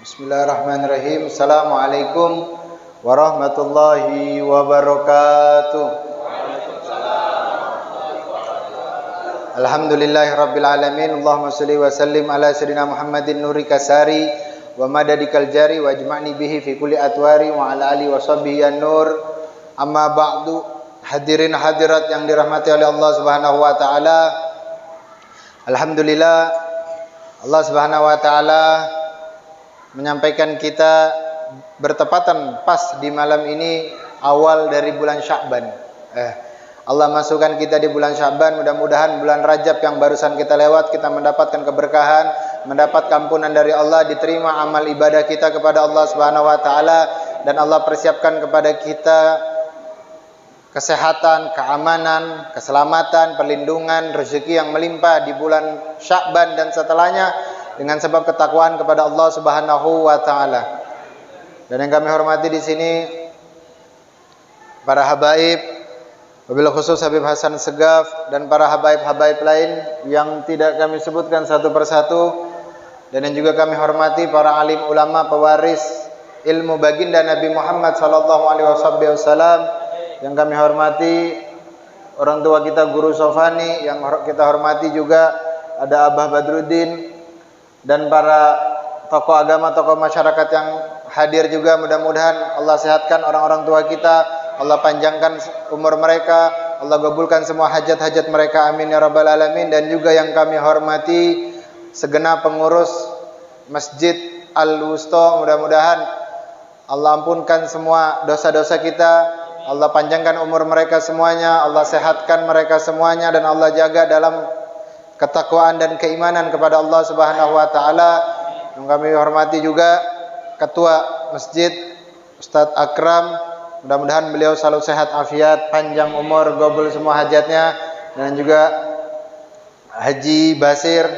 Bismillahirrahmanirrahim. Assalamualaikum warahmatullahi wabarakatuh. Alhamdulillahirabbil alamin. Allahumma shalli wa sallim ala sayyidina Muhammadin nuri kasari wa madadikal jari wa ajma'ni bihi fi kulli atwari wa ala alihi wa sahbihi an-nur. Amma ba'du. Hadirin hadirat yang dirahmati oleh Allah Subhanahu wa taala. Alhamdulillah Allah Subhanahu wa taala menyampaikan kita bertepatan pas di malam ini awal dari bulan Sya'ban. Allah masukkan kita di bulan Sya'ban, mudah-mudahan bulan Rajab yang barusan kita lewat kita mendapatkan keberkahan, mendapat ampunan dari Allah, diterima amal ibadah kita kepada Allah Subhanahu wa taala, dan Allah persiapkan kepada kita kesehatan, keamanan, keselamatan, perlindungan, rezeki yang melimpah di bulan Sya'ban dan setelahnya dengan sebab ketakwaan kepada Allah Subhanahu wa taala. Dan yang kami hormati di sini para habaib, wabil khusus Habib Hasan Segaf dan para habaib-habaib lain yang tidak kami sebutkan satu persatu, dan yang juga kami hormati para alim ulama pewaris ilmu baginda Nabi Muhammad sallallahu alaihi wasallam. Yang kami hormati orang tua kita Guru Sofani, yang kita hormati juga ada Abah Badruddin, dan para tokoh agama, tokoh masyarakat yang hadir juga. Mudah-mudahan Allah sehatkan orang-orang tua kita, Allah panjangkan umur mereka, Allah kabulkan semua hajat-hajat mereka, amin ya rabbal alamin. Dan juga yang kami hormati segenap pengurus Masjid Al-Wusta, mudah-mudahan Allah ampunkan semua dosa-dosa kita, Allah panjangkan umur mereka semuanya, Allah sehatkan mereka semuanya, dan Allah jaga dalam ketakwaan dan keimanan kepada Allah Subhanahu wa taala. Yang kami hormati juga Ketua Masjid Ustadz Akram, mudah-mudahan beliau selalu sehat afiat, panjang umur, gobel semua hajatnya, dan juga Haji Basir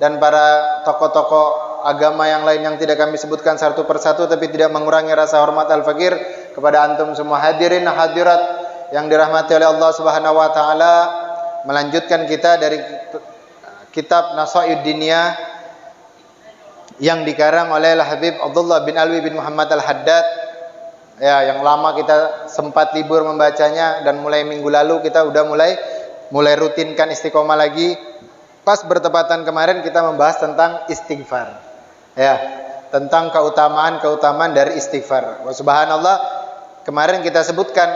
dan para tokoh-tokoh agama yang lain yang tidak kami sebutkan satu persatu, tapi tidak mengurangi rasa hormat al-fakir kepada antum semua hadirin hadirat yang dirahmati oleh Allah Subhanahu wa taala. Melanjutkan kita dari kitab Nasaid Diniyah yang dikarang oleh Habib Abdullah bin Alwi bin Muhammad Al-Haddad. Ya, yang lama kita sempat libur membacanya, dan mulai minggu lalu kita udah mulai rutinkan istiqomah lagi. Pas bertepatan kemarin kita membahas tentang istighfar. Ya, tentang keutamaan dari istighfar. Wa subhanallah, kemarin kita sebutkan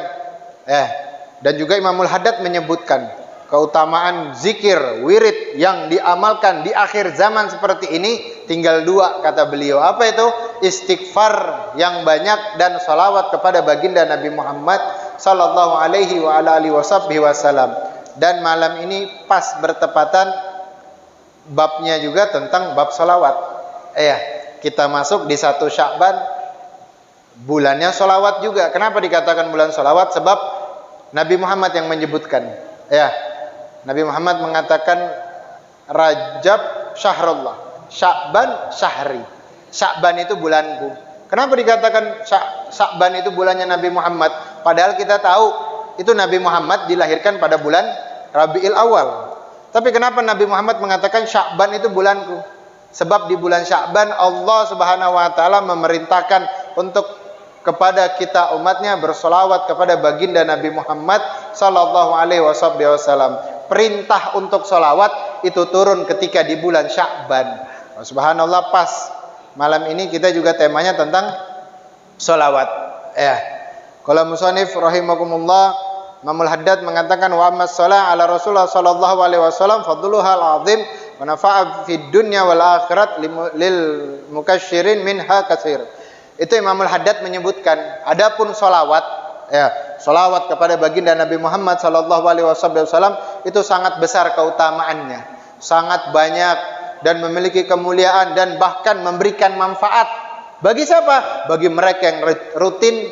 dan juga Imamul Haddad menyebutkan keutamaan zikir, wirid yang diamalkan di akhir zaman seperti ini tinggal dua, kata beliau. Apa itu? Istighfar yang banyak dan salawat kepada baginda Nabi Muhammad sallallahu alaihi wa ala alihi wasallam. Dan malam ini pas bertepatan babnya juga tentang bab salawat. Kita masuk di 1 Sya'ban, bulannya salawat juga. Kenapa dikatakan bulan salawat? Sebab Nabi Muhammad yang menyebutkan. Nabi Muhammad mengatakan Rajab syahrullah, Sya'ban syahri. Sya'ban itu bulanku. Kenapa dikatakan Sya'ban itu bulannya Nabi Muhammad? Padahal kita tahu itu Nabi Muhammad dilahirkan pada bulan Rabiul Awal. Tapi kenapa Nabi Muhammad mengatakan Sya'ban itu bulanku? Sebab di bulan Sya'ban Allah Subhanahu wa taala memerintahkan untuk kepada kita umatnya bersolawat kepada baginda Nabi Muhammad sallallahu alaihi wasallam. Perintah untuk solawat itu turun ketika di bulan Sya'ban. Subhanallah, pas malam ini kita juga temanya tentang solawat. Qala musannif rahimakumullah, Imamul Haddad mengatakan wa ammas shalah ala Rasulullah sallallahu alaihi wasallam fadluha al-azim wa nafa'a fid dunya wal akhirat lil mukasyirin minha katsir. Itu Imamul Haddad menyebutkan, adapun salawat, salawat kepada baginda Nabi Muhammad sallallahu alaihi wasallam itu sangat besar keutamaannya, sangat banyak dan memiliki kemuliaan dan bahkan memberikan manfaat. Bagi siapa? Bagi mereka yang rutin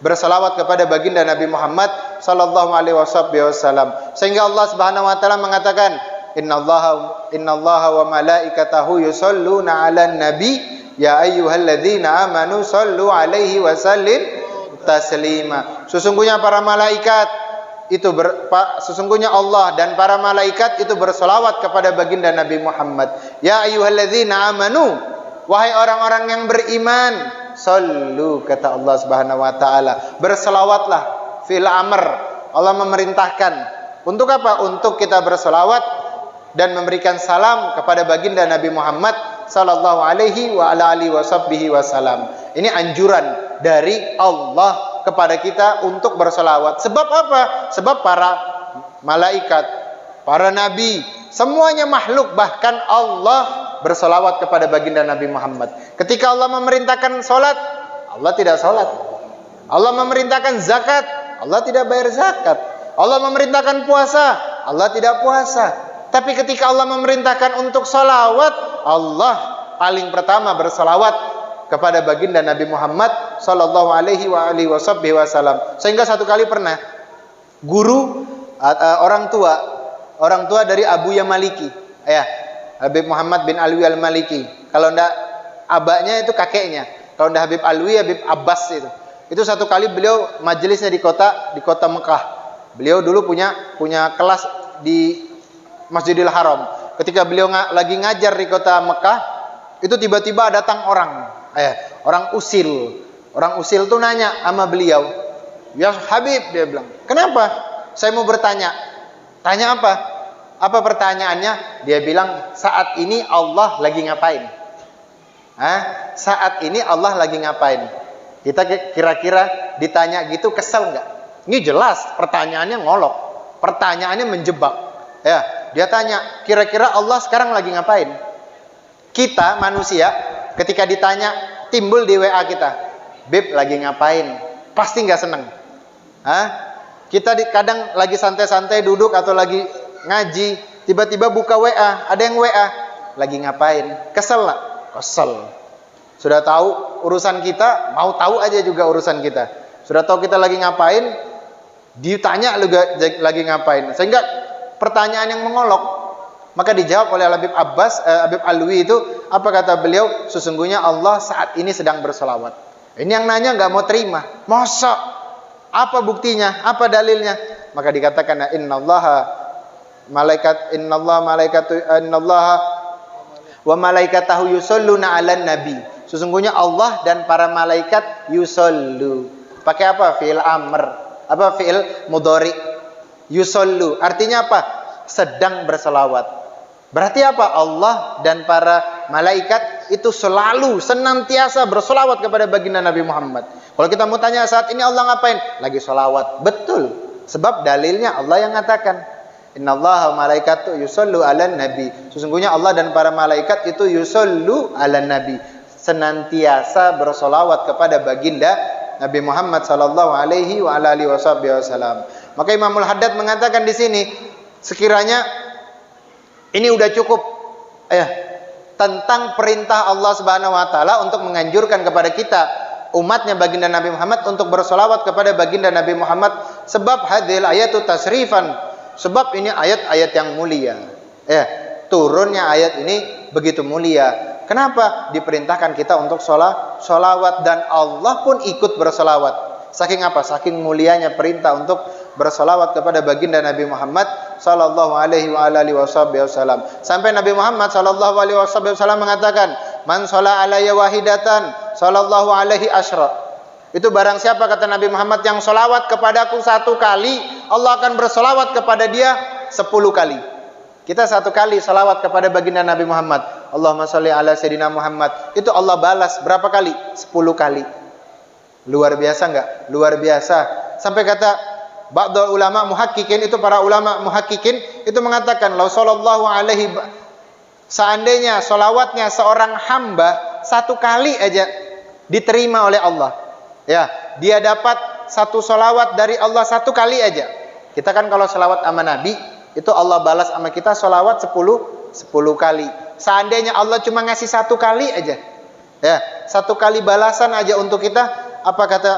bersalawat kepada baginda Nabi Muhammad sallallahu alaihi wasallam. Sehingga Allah Subhanahu wa taala mengatakan, Innallaha wa malaikatahu yusholluna 'alan nabi ya ayyuhalladzina amanu shollu 'alaihi wa sallim taslima. Sesungguhnya para malaikat itu sesungguhnya Allah dan para malaikat itu bersolawat kepada baginda Nabi Muhammad. Ya ayyuhalladzina amanu, Wahai orang-orang yang beriman, sallu, kata Allah Subhanahu wa taala, berselawatlah. Fil amr, Allah memerintahkan. Untuk apa? Untuk kita berselawat dan memberikan salam kepada baginda Nabi Muhammad sallallahu alaihi wa ala alihi wasallam. Ini anjuran dari Allah kepada kita untuk berselawat. Sebab apa? Sebab para malaikat, para nabi, semuanya makhluk, bahkan Allah berselawat kepada baginda Nabi Muhammad. Ketika Allah memerintahkan salat, Allah tidak salat. Allah memerintahkan zakat, Allah tidak bayar zakat. Allah memerintahkan puasa, Allah tidak puasa. Tapi ketika Allah memerintahkan untuk salawat, Allah paling pertama bersalawat kepada baginda Nabi Muhammad sallallahu alaihi wa alihi wasallam. Sehingga satu kali pernah guru orang tua dari Abuya Maliki, ya, Habib Muhammad bin Alwi al-Maliki. Kalau ndak abahnya itu kakeknya. Kalau ndak Habib Alwi, Habib Abbas itu. Itu satu kali beliau majelisnya di kota Mekah. Beliau dulu punya kelas di Masjidil Haram. Ketika beliau lagi ngajar di kota Mekah, itu tiba-tiba datang orang usil. Orang usil tuh nanya sama beliau, "Ya Habib," dia bilang, "kenapa? Saya mau bertanya." "Tanya apa?" "Apa pertanyaannya?" Dia bilang, "Saat ini Allah lagi ngapain?" Saat ini Allah lagi ngapain? Kita kira-kira ditanya gitu kesel nggak? Ini jelas pertanyaannya ngolok, pertanyaannya menjebak. Ya, dia tanya, kira-kira Allah sekarang lagi ngapain? Kita manusia ketika ditanya timbul di WA kita, "Beb lagi ngapain?" Pasti nggak seneng. Kita kadang lagi santai-santai duduk atau lagi ngaji, tiba-tiba buka WA, ada yang WA, "Lagi ngapain?" Kesel nggak? Kesel. Sudah tahu urusan kita, mau tahu aja juga urusan kita. Sudah tahu kita lagi ngapain, ditanya lagi ngapain. Sehingga pertanyaan yang mengolok. Maka dijawab oleh Habib Habib Alwi itu, apa kata beliau? Sesungguhnya Allah saat ini sedang berselawat. Ini yang nanya nggak mau terima. Masa? Apa buktinya? Apa dalilnya? Maka dikatakan, innallaha wa malaikatahu yusholluna 'alan nabi. Sesungguhnya Allah dan para malaikat yusollu. Pakai apa? Fi'il amr. Apa? Fi'il mudhari. Yusollu. Artinya apa? Sedang berselawat. Berarti apa? Allah dan para malaikat itu selalu senantiasa berselawat kepada baginda Nabi Muhammad. Kalau kita mau tanya saat ini Allah ngapain? Lagi selawat. Betul. Sebab dalilnya Allah yang mengatakan, innallaha wa malaikatu yusollu 'alan nabi. Sesungguhnya Allah dan para malaikat itu yusollu 'alan nabi, senantiasa bersolawat kepada baginda Nabi Muhammad sallallahu alaihi wa alihi wasallam. Maka Imamul Haddad mengatakan di sini, sekiranya ini udah cukup tentang perintah Allah Subhanahu wa taala untuk menganjurkan kepada kita umatnya baginda Nabi Muhammad untuk bersolawat kepada baginda Nabi Muhammad. Sebab hadhil ayatu tasrifan, sebab ini ayat-ayat yang mulia. Turunnya ayat ini begitu mulia. Kenapa? Diperintahkan kita untuk solawat, dan Allah pun ikut bersolawat. Saking apa? Saking mulianya perintah untuk bersolawat kepada baginda Nabi Muhammad sallallahu alaihi wa alihi wasallam. Sampai Nabi Muhammad sallallahu alaihi wasallam mengatakan, "Man sholla alayya wahidatan, sallallahu alaihi asyra." Itu barang siapa, kata Nabi Muhammad, yang solawat kepadaku satu kali, Allah akan bersolawat kepada dia 10 kali. Kita satu kali salawat kepada baginda Nabi Muhammad, Allahumma sholli ala sayyidina Muhammad, itu Allah balas berapa kali? 10 kali. Luar biasa enggak? Luar biasa. Sampai kata ba'dul ulama muhaqqiqin, itu para ulama muhaqqiqin itu mengatakan, "Lau sallallahu alaihi," seandainya solawatnya seorang hamba satu kali aja diterima oleh Allah, dia dapat satu solawat dari Allah satu kali aja. Kita kan kalau solawat sama Nabi, itu Allah balas sama kita solawat 10 kali. Seandainya Allah cuma ngasih satu kali aja, satu kali balasan aja untuk kita, apa kata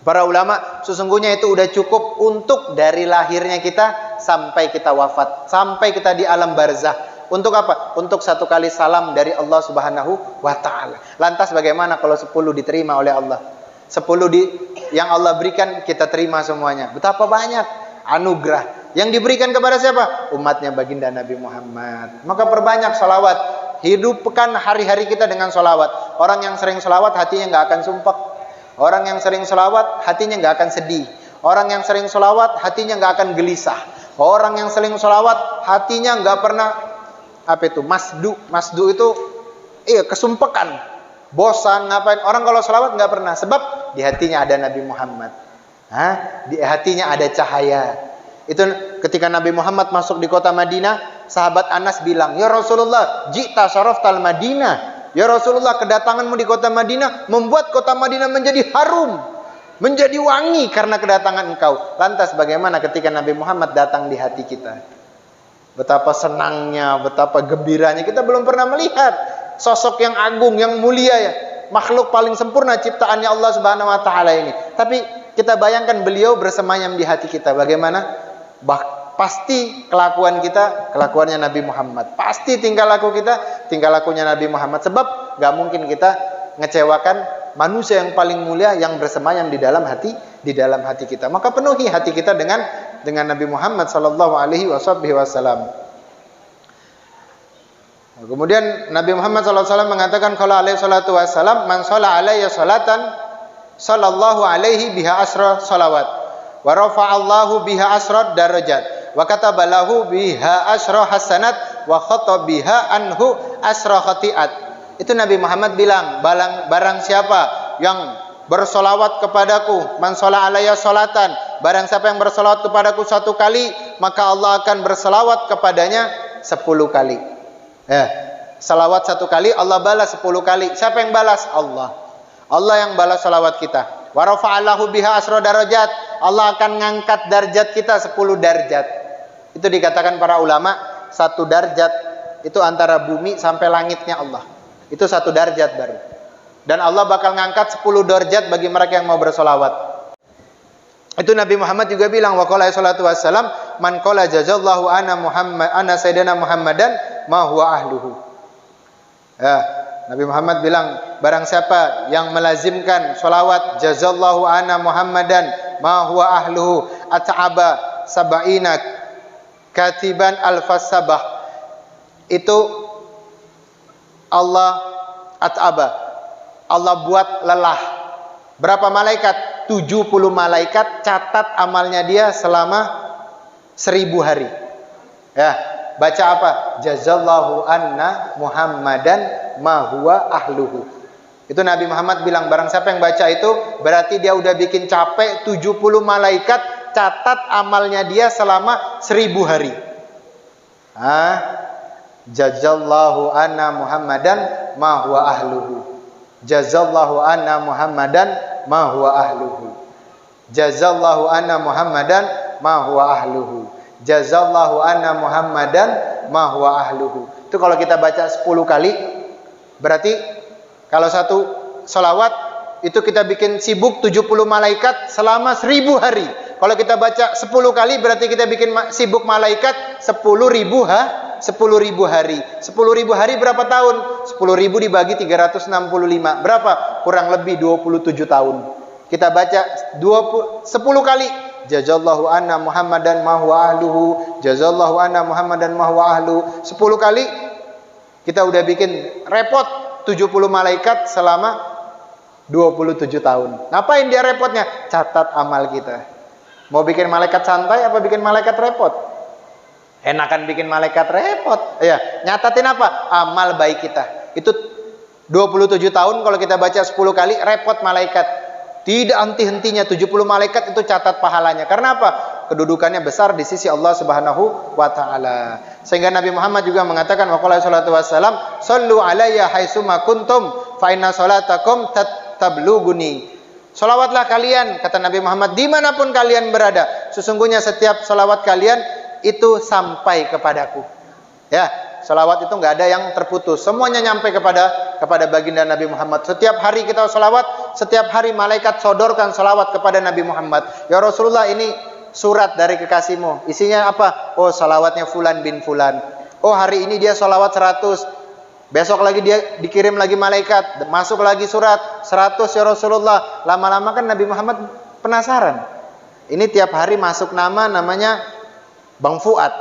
para ulama, sesungguhnya itu udah cukup untuk dari lahirnya kita sampai kita wafat, sampai kita di alam barzah. Untuk apa? Untuk satu kali salam dari Allah Subhanahu wa ta'ala. Lantas bagaimana kalau 10 diterima oleh Allah? 10 yang Allah berikan kita terima semuanya. Betapa banyak anugerah yang diberikan kepada siapa? Umatnya baginda Nabi Muhammad. Maka perbanyak salawat Hidupkan hari-hari kita dengan sholawat. Orang yang sering sholawat hatinya nggak akan sumpek. Orang yang sering sholawat hatinya nggak akan sedih. Orang yang sering sholawat hatinya nggak akan gelisah. Orang yang sering sholawat hatinya nggak pernah masdu itu kesumpekan, bosan ngapain. Orang kalau sholawat nggak pernah, sebab di hatinya ada Nabi Muhammad. Di hatinya ada cahaya. Itu ketika Nabi Muhammad masuk di kota Madinah, sahabat Anas bilang, "Ya Rasulullah, ji'ta syaraftal Madinah." Ya Rasulullah, kedatanganmu di kota Madinah membuat kota Madinah menjadi harum, menjadi wangi karena kedatangan engkau. Lantas bagaimana ketika Nabi Muhammad datang di hati kita? Betapa senangnya, betapa gembiranya. Kita belum pernah melihat sosok yang agung, yang mulia ya, makhluk paling sempurna ciptaannya Allah Subhanahu wa taala ini. Tapi kita bayangkan beliau bersemayam di hati kita. Bagaimana? Pasti kelakuan kita kelakuannya Nabi Muhammad. Pasti tingkah laku kita tingkah lakunya Nabi Muhammad. Sebab gak mungkin kita ngecewakan manusia yang paling mulia yang bersemayam di dalam hati kita. Maka penuhi hati kita dengan Nabi Muhammad sallallahu alaihi wasallam. Kemudian Nabi Muhammad sallallahu alaihi wasallam mengatakan, qala alaihi salatu wasallam, man shalla alayya salatan sallallahu alaihi biha asra salawat wa rafa'allahu biha asra darajat wa kataba lahu biha asra hasanat wa khata biha anhu asra khati'at. Itu Nabi Muhammad bilang, barang siapa yang bersolawat kepadaku, man sholla alayya sholatan, barang siapa yang bersolawat kepadaku 1 kali, maka Allah akan bersolawat kepadanya 10 kali. Salawat 1 kali, Allah balas 10 kali. Siapa yang balas? Allah. Allah yang balas salawat kita. Wa rafa'allahu biha asra darajat, Allah akan ngangkat darjat kita 10 darjat. Itu dikatakan para ulama, 1 darjat itu antara bumi sampai langitnya Allah. Itu 1 darjat baru. Dan Allah bakal ngangkat 10 darjat bagi mereka yang mau bersolawat. Itu Nabi Muhammad juga bilang, wa qala salatu wassalam, man qala jazallahu ana sayyidina Muhammadan ma huwa ahluhu. Nabi Muhammad bilang, barang siapa yang melazimkan solawat jazallahu ana Muhammadan ma huwa ahluhu at'aba sab'ina katiban alfas sabah. Itu Allah at'aba, Allah buat lelah berapa malaikat? 70 malaikat catat amalnya dia selama 1000 hari. Baca apa? Jazallahu anna Muhammadan ma huwa ahluhu. Itu Nabi Muhammad bilang, barang siapa yang baca itu berarti dia udah bikin capek 70 malaikat catat amalnya dia selama 1000 hari. Jazallahu anna Muhammadan ma huwa ahluhu. Jazallahu anna Muhammadan ma huwa ahluhu. Jazallahu anna Muhammadan ma huwa ahluhu. Jazallahu anna Muhammadan ma huwa ahluhu. Itu kalau kita baca 10 kali, berarti kalau 1 sholawat itu kita bikin sibuk 70 malaikat selama 1000 hari. Kalau kita baca 10 kali berarti kita bikin sibuk malaikat 10.000 hari. 10.000 hari berapa tahun? 10.000 dibagi 365. Berapa? Kurang lebih 27 tahun. Kita baca 10 kali. Jazallahu anna Muhammadan ma huwa ahluhu. Jazallahu anna Muhammadan ma huwa ahluhu. 10 kali kita udah bikin repot 70 malaikat selama 27 tahun. Ngapain dia repotnya? Catat amal kita. Mau bikin malaikat santai apa bikin malaikat repot? Enakan bikin malaikat repot. Nyatatin apa? Amal baik kita. Itu 27 tahun kalau kita baca 10 kali, repot malaikat. Tidak henti-hentinya 70 malaikat itu catat pahalanya. Karena apa? Kedudukannya besar di sisi Allah Subhanahu wa taala. Sehingga Nabi Muhammad juga mengatakan, wa qala salatu wassalam, sallu alayya haitsuma kuntum fa inna salatakum tabluguni. Salawatlah kalian, kata Nabi Muhammad, dimanapun kalian berada. Sesungguhnya setiap salawat kalian itu sampai kepadaku. Salawat itu nggak ada yang terputus. Semuanya nyampe kepada baginda Nabi Muhammad. Setiap hari kita salawat, setiap hari malaikat sodorkan salawat kepada Nabi Muhammad. Ya Rasulullah, ini surat dari kekasihmu. Isinya apa? Oh, salawatnya fulan bin fulan. Oh, hari ini dia salawat 100. Besok lagi dia dikirim lagi malaikat. Masuk lagi surat 100 ya Rasulullah. Lama-lama kan Nabi Muhammad penasaran. Ini tiap hari masuk namanya Bang Fuad.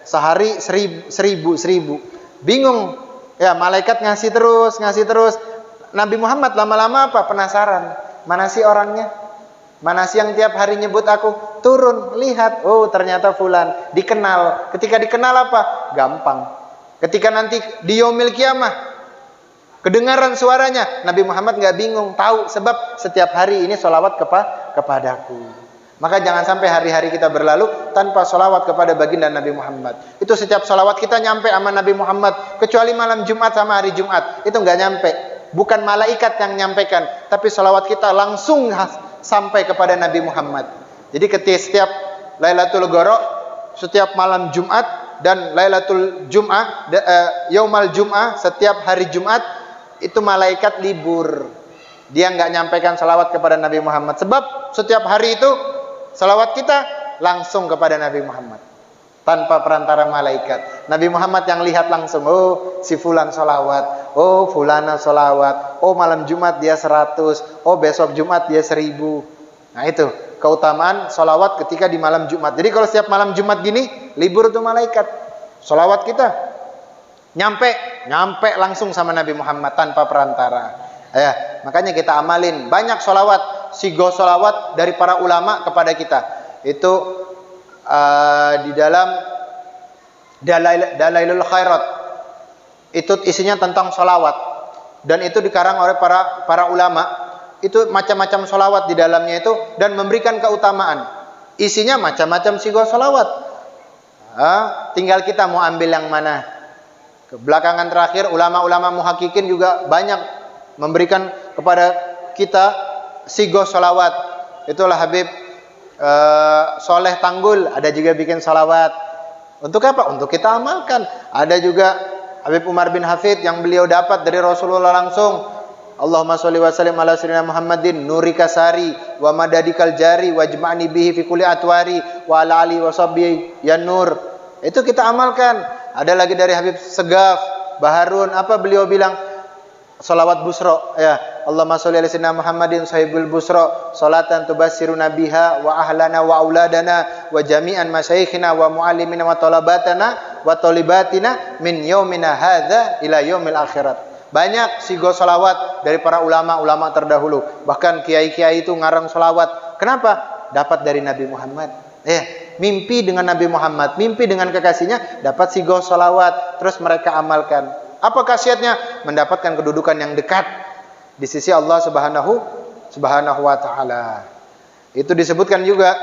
Sehari 1000. Bingung. Ya, malaikat ngasih terus, ngasih terus. Nabi Muhammad lama-lama apa? Penasaran. Mana sih orangnya? Mana sih yang tiap hari nyebut aku? Turun, lihat. Oh, ternyata fulan. Dikenal. Ketika dikenal apa? Gampang. Ketika nanti di yaumil kiamah kedengaran suaranya, Nabi Muhammad nggak bingung, tahu sebab setiap hari ini sholawat kepadaku. Maka jangan sampai hari-hari kita berlalu tanpa sholawat kepada baginda Nabi Muhammad. Itu setiap sholawat kita nyampe sama Nabi Muhammad, kecuali malam Jumat sama hari Jumat, itu nggak nyampe. Bukan malaikat yang nyampaikan, tapi sholawat kita langsung sampai kepada Nabi Muhammad. Jadi ketika setiap Lailatul Qadar, setiap malam Jumat dan Lailatul Jum'ah, Yaumal Jum'ah, setiap hari Jumat itu malaikat libur. Dia nggak nyampaikan salawat kepada Nabi Muhammad. Sebab setiap hari itu salawat kita langsung kepada Nabi Muhammad tanpa perantara malaikat. Nabi Muhammad yang lihat langsung, oh si fulan salawat, oh fulana salawat, oh malam Jumat dia 100, oh besok Jumat dia 1000. Nah itu keutamaan salawat ketika di malam Jumat. Jadi kalau setiap malam Jumat gini libur tuh malaikat, salawat kita nyampe langsung sama Nabi Muhammad tanpa perantara. Ya, makanya kita amalin banyak sholawat, sigo sholawat dari para ulama kepada kita. Itu di dalam Dalailul Khairat, itu isinya tentang sholawat, dan itu dikarang oleh para ulama. Itu macam-macam sholawat di dalamnya itu, dan memberikan keutamaan. Isinya macam-macam sigo sholawat. Tinggal kita mau ambil yang mana. Belakangan terakhir ulama-ulama muhakkikin juga banyak memberikan kepada kita sigo sholawat. Itulah Habib Soleh Tanggul ada juga bikin sholawat. Untuk apa? Untuk kita amalkan. Ada juga Habib Umar bin Hafid yang beliau dapat dari Rasulullah langsung. Allahumma sholli wa sallim ala sayyidina Muhammadin nurika sari wa madadikal jari wajma'ni bihi fi kulli atwari wa ala ali wa sahbihi ya nur. Itu kita amalkan. Ada lagi dari Habib Segaf Baharun, apa beliau bilang? Salawat busro, ya. Allahumma sholli ala sayyidina Muhammadin sahibul busro, salatan tubassiruna biha wa ahlana wa auladana wa jami'an masyayikhina wa muallimina wa talabatana wa talibatina min yaumina hadza ila yaumil akhirat. Banyak sigo salawat dari para ulama-ulama terdahulu. Bahkan kiai-kiai itu ngarang salawat. Kenapa? Dapat dari Nabi Muhammad. Mimpi dengan Nabi Muhammad, mimpi dengan kekasihnya, dapat sigo salawat, terus mereka amalkan. Apa khasiatnya? Mendapatkan kedudukan yang dekat di sisi Allah Subhanahu wa taala. Itu disebutkan juga,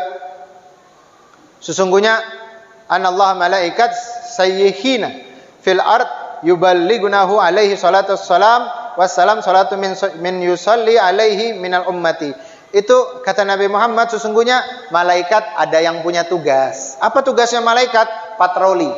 sesungguhnya anallahu malaikat sayyihina fil ard yuballighunahu alaihi salatu wassalam salatu min yusalli alaihi minal ummati. Itu kata Nabi Muhammad, sesungguhnya malaikat ada yang punya tugas. Apa tugasnya malaikat? Patroli.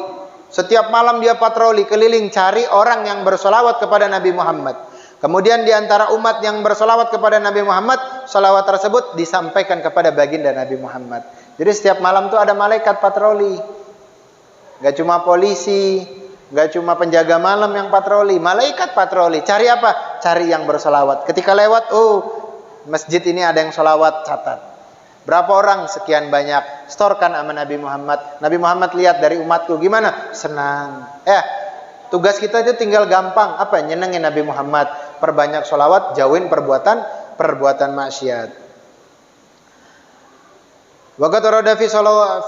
Setiap malam dia patroli keliling cari orang yang bersolawat kepada Nabi Muhammad. Kemudian di antara umat yang bersolawat kepada Nabi Muhammad, solawat tersebut disampaikan kepada baginda Nabi Muhammad. Jadi setiap malam tuh ada malaikat patroli. Gak cuma polisi, gak cuma penjaga malam yang patroli, malaikat patroli. Cari apa? Cari yang bersolawat. Ketika lewat, oh masjid ini ada yang solawat, catat. Berapa orang? Sekian banyak. Storkan sama Nabi Muhammad. Nabi Muhammad lihat dari umatku gimana? Senang. Tugas kita itu tinggal gampang. Apa? Nyenengin Nabi Muhammad. Perbanyak sholawat, jauhin perbuatan maksiat. Wa qad warada fi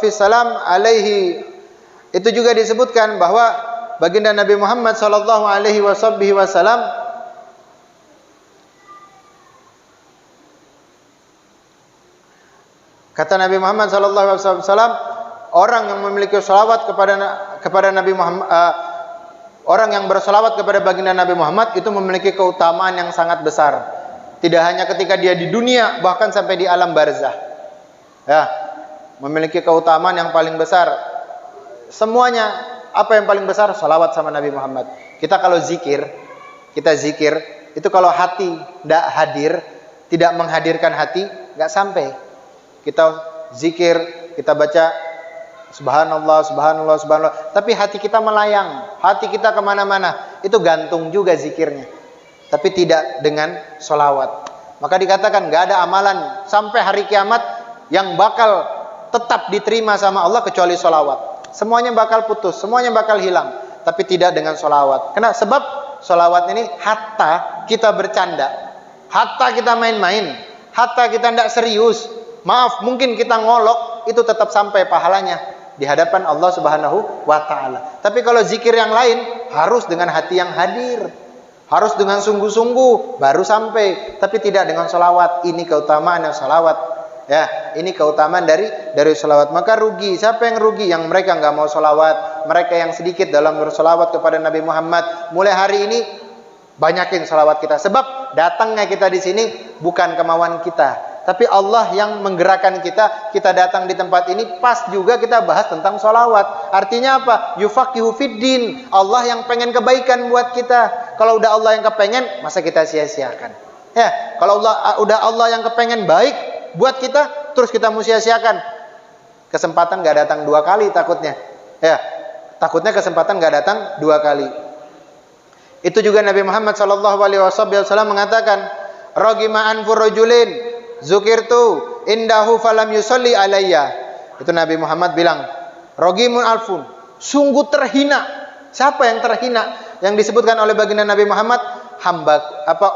salam alaihi. Itu juga disebutkan bahwa baginda Nabi Muhammad sallallahu alaihi wasallam kata Nabi Muhammad sallallahu alaihi wasallam, orang yang memiliki salawat kepada Nabi Muhammad, orang yang bersalawat kepada baginda Nabi Muhammad itu memiliki keutamaan yang sangat besar. Tidak hanya ketika dia di dunia, bahkan sampai di alam barzah. Ya, memiliki keutamaan yang paling besar. Semuanya, apa yang paling besar? Salawat sama Nabi Muhammad. Kita kalau zikir, itu kalau hati tidak hadir, tidak menghadirkan hati, nggak sampai. Kita zikir, kita baca subhanallah, subhanallah, subhanallah, tapi hati kita melayang, hati kita kemana-mana. Itu gantung juga zikirnya, tapi tidak dengan sholawat. Maka dikatakan gak ada amalan sampai hari kiamat yang bakal tetap diterima sama Allah kecuali sholawat. Semuanya bakal putus, semuanya bakal hilang. tapi tidak dengan sholawat. Kenapa? Sebab sholawat ini hatta kita bercanda, hatta kita main-main, hatta kita tidak serius, maaf mungkin kita ngolok, itu tetap sampai pahalanya di hadapan Allah Subhanahu wa ta'ala. Tapi kalau zikir yang lain harus dengan hati yang hadir, harus dengan sungguh-sungguh baru sampai, tapi tidak dengan sholawat. Ini keutamaan yang sholawat. Ya, ini keutamaan dari sholawat. Maka rugi, siapa yang rugi? Yang mereka nggak mau sholawat, mereka yang sedikit dalam bersolawat kepada Nabi Muhammad. Mulai hari ini banyakin sholawat kita. Sebab datangnya kita di sini bukan kemauan kita, tapi Allah yang menggerakkan kita. Kita datang di tempat ini pas juga kita bahas tentang sholawat. Artinya apa? Yufaqihu fiddin. Allah yang pengen kebaikan buat kita. Kalau udah Allah yang kepengen, masa kita sia-siakan? Ya, kalau udah Allah yang kepengen baik buat kita, terus kita sia-siakan. Kesempatan gak datang 2 kali takutnya. Ya, takutnya kesempatan gak datang 2 kali. Itu juga Nabi Muhammad SAW mengatakan, Rogima anfur rajulin zukirtu indahu falam yusolli alayya. Itu Nabi Muhammad bilang, Rogimun alfun, sungguh terhina. Siapa yang terhina? Yang disebutkan oleh baginda Nabi Muhammad,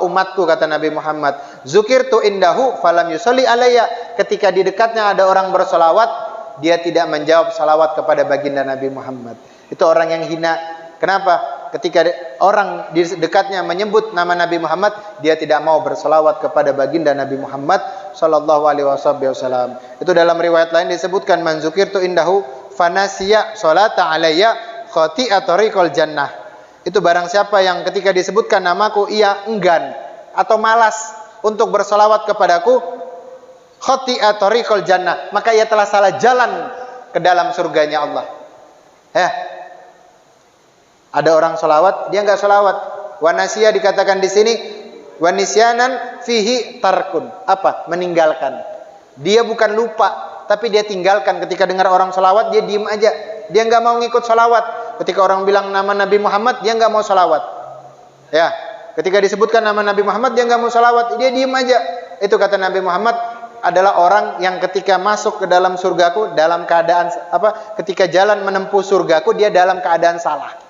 umatku, kata Nabi Muhammad, zukirtu indahu falam yusolli alayya. Ketika di dekatnya ada orang bersolawat, dia tidak menjawab salawat kepada baginda Nabi Muhammad. Itu orang yang hina. Kenapa? Ketika orang di dekatnya menyebut nama Nabi Muhammad, dia tidak mau bersolawat kepada baginda Nabi Muhammad sallallahu alaihi wasallam. Itu dalam riwayat lain disebutkan, man zukirtu indahu fanasiya salata alayya khati'a tariqal jannah. Itu barang siapa yang ketika disebutkan namaku ia enggan atau malas untuk bersolawat kepadaku, khati'a tariqal jannah, maka ia telah salah jalan ke dalam surganya Allah. Ya. Ada orang solawat, dia enggak solawat. Wanasiyah dikatakan di sini, wanisyanan fihi tarkun. Apa? Meninggalkan. Dia bukan lupa, tapi dia tinggalkan. Ketika dengar orang solawat, dia diem aja. Dia enggak mau ngikut solawat. Ketika orang bilang nama Nabi Muhammad, dia enggak mau salawat. Ya, ketika disebutkan nama Nabi Muhammad, dia enggak mau salawat, dia diem aja. Itu kata Nabi Muhammad adalah orang yang ketika masuk ke dalam surgaku dalam keadaan ketika jalan menempuh surgaku, dia dalam keadaan salah.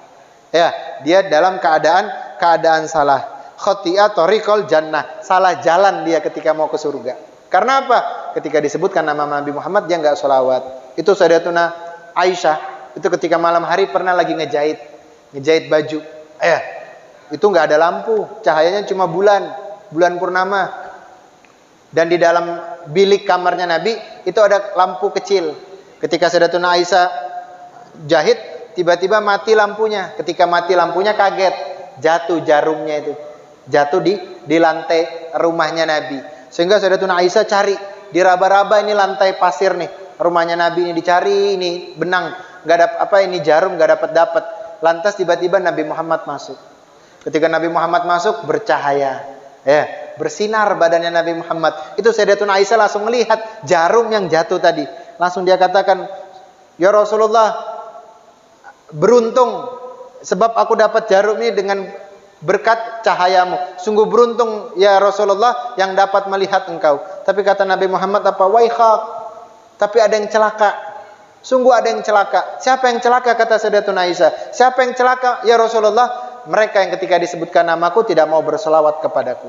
Ya, dia dalam keadaan salah. Khati'a tariqal jannah, salah jalan dia ketika mau ke surga. Karena apa? Ketika disebutkan nama Nabi Muhammad, dia enggak salawat. Itu Sayyidatuna Aisyah. Itu ketika malam hari pernah lagi ngejahit baju. Itu nggak ada lampu, cahayanya cuma bulan purnama. Dan di dalam bilik kamarnya Nabi itu ada lampu kecil. Ketika Sayyidatuna Aisyah jahit, tiba-tiba mati lampunya. Ketika mati lampunya kaget, jatuh jarumnya itu, jatuh di lantai rumahnya Nabi. Sehingga Sayyidatuna Aisyah cari, diraba-raba ini lantai pasir nih, rumahnya Nabi ini dicari, ini benang. Gak dapat ini jarum gak dapat. Lantas tiba-tiba Nabi Muhammad masuk. Ketika Nabi Muhammad masuk, bercahaya, bersinar badannya Nabi Muhammad. Itu Sayyidatuna Aisyah langsung melihat jarum yang jatuh tadi. Langsung dia katakan, ya Rasulullah, beruntung sebab aku dapat jarum ini dengan berkat cahayamu. Sungguh beruntung ya Rasulullah yang dapat melihat engkau. Tapi kata Nabi Muhammad apa? Waihak, tapi ada yang celaka. Sungguh ada yang celaka. Siapa yang celaka? Kata Sayyidatuna Aisyah. Siapa yang celaka? Ya Rasulullah, mereka yang ketika disebutkan namaku tidak mau berselawat kepadaku.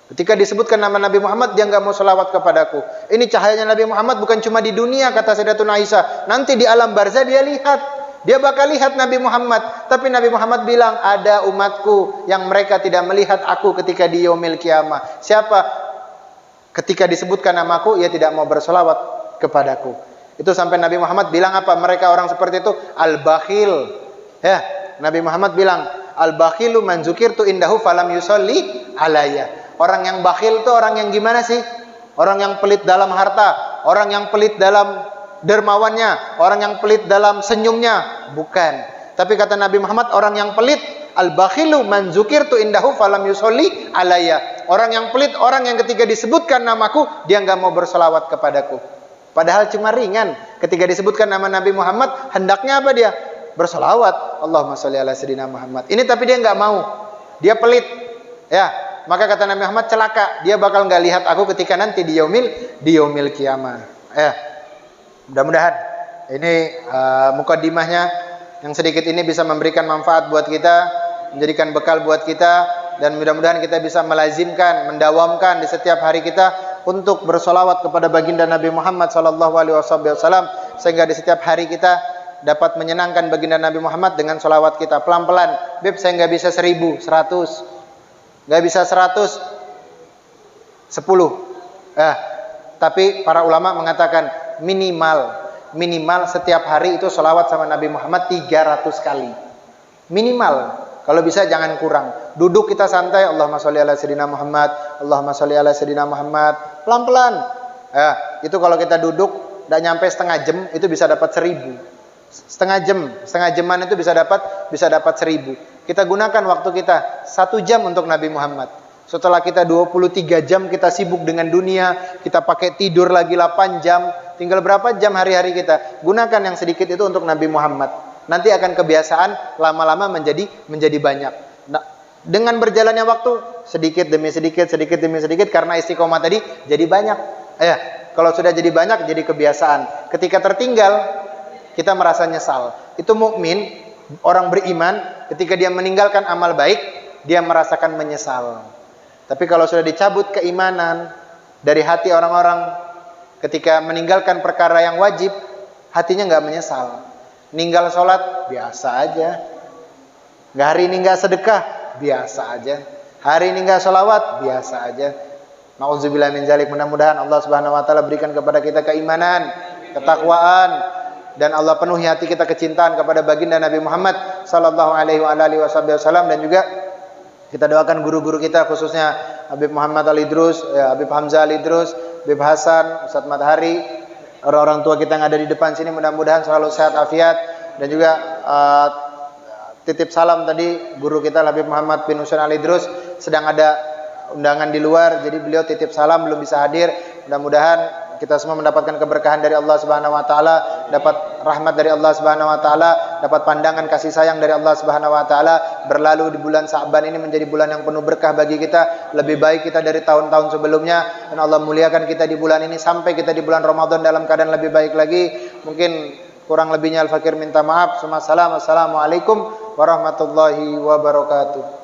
Ketika disebutkan nama Nabi Muhammad, dia enggak mau selawat kepadaku. Ini cahayanya Nabi Muhammad bukan cuma di dunia, kata Sayyidatuna Aisyah. Nanti di alam barzah dia lihat. Dia bakal lihat Nabi Muhammad. Tapi Nabi Muhammad bilang, ada umatku yang mereka tidak melihat aku ketika di yaumil kiamah. Siapa? Ketika disebutkan namaku, ia tidak mau berselawat kepadaku. Itu sampai Nabi Muhammad bilang apa? Mereka orang seperti itu al-bakhil. Ya, Nabi Muhammad bilang al-bakhilu man zukirtu indahu falam yusolli alayya. Orang yang bakhil itu orang yang gimana sih? Orang yang pelit dalam harta, orang yang pelit dalam dermawannya, orang yang pelit dalam senyumnya. Bukan. Tapi kata Nabi Muhammad, orang yang pelit al-bakhilu man zukirtu indahu falam yusolli alayya. Orang yang pelit, orang yang ketika disebutkan namaku, dia enggak mau berselawat kepadaku. Padahal cuma ringan. Ketika disebutkan nama Nabi Muhammad, hendaknya apa dia? Bersolawat. Allahumma sholli ala sayyidina Muhammad. Ini tapi dia enggak mau. Dia pelit. Ya, maka kata Nabi Muhammad, celaka. Dia bakal enggak lihat aku ketika nanti di yaumil kiamah. Ya. Mudah-mudahan ini mukaddimahnya Yang sedikit ini bisa memberikan manfaat buat kita, menjadikan bekal buat kita, dan mudah-mudahan kita bisa melazimkan, mendawamkan di setiap hari kita untuk bersolawat kepada baginda Nabi Muhammad SAW, sehingga di setiap hari kita dapat menyenangkan baginda Nabi Muhammad dengan solawat kita. Pelan-pelan, Beb, saya nggak bisa 1000, 100, nggak bisa 100, 10. Tapi para ulama mengatakan minimal setiap hari itu solawat sama Nabi Muhammad 300 kali. Minimal. Kalau bisa jangan kurang. Duduk kita santai, Allahumma sholli ala sayyidina Muhammad, Allahumma sholli ala sayyidina Muhammad. Pelan-pelan. Itu kalau kita duduk tidak nyampe setengah jam itu bisa dapat 1000. Setengah jaman itu bisa dapat 1000. Kita gunakan waktu kita 1 jam untuk Nabi Muhammad. Setelah kita 23 jam kita sibuk dengan dunia, kita pakai tidur lagi 8 jam, tinggal berapa jam hari-hari kita? Gunakan yang sedikit itu untuk Nabi Muhammad. Nanti akan kebiasaan, lama-lama menjadi banyak. Nah, dengan berjalannya waktu, sedikit demi sedikit, karena istiqomah tadi jadi banyak. Kalau sudah jadi banyak, jadi kebiasaan. Ketika tertinggal, kita merasa nyesal. Itu mukmin, orang beriman, ketika dia meninggalkan amal baik, dia merasakan menyesal. Tapi kalau sudah dicabut keimanan dari hati orang-orang, ketika meninggalkan perkara yang wajib, hatinya nggak menyesal. Ninggal sholat, biasa aja. Hari ini nggak sedekah, biasa aja. Hari ini nggak sholawat, biasa aja. Nauzubillah min dzalik. Mudah-mudahan Allah Subhanahu Wa Taala berikan kepada kita keimanan, ketakwaan, dan Allah penuhi hati kita kecintaan kepada baginda Nabi Muhammad Sallallahu Alaihi Wasallam, dan juga kita doakan guru-guru kita, khususnya Habib Muhammad Al-Idrus, Habib Hamzah Al-Idrus, Habib Hasan, Ustadz Madhari, orang-orang tua kita yang ada di depan sini, mudah-mudahan selalu sehat afiat. Dan juga titip salam tadi guru kita Habib Muhammad bin Husain Al-Idrus sedang ada undangan di luar, jadi beliau titip salam, belum bisa hadir. Mudah-mudahan kita semua mendapatkan keberkahan dari Allah Subhanahu Wa Taala, dapat rahmat dari Allah Subhanahu Wa Taala, dapat pandangan kasih sayang dari Allah Subhanahu Wa Taala. Berlalu di bulan Sa'ban ini menjadi bulan yang penuh berkah bagi kita, lebih baik kita dari tahun-tahun sebelumnya, dan Allah muliakan kita di bulan ini sampai kita di bulan Ramadan dalam keadaan lebih baik lagi. Mungkin kurang lebihnya Al-Fakir minta maaf. Assalamualaikum warahmatullahi wabarakatuh.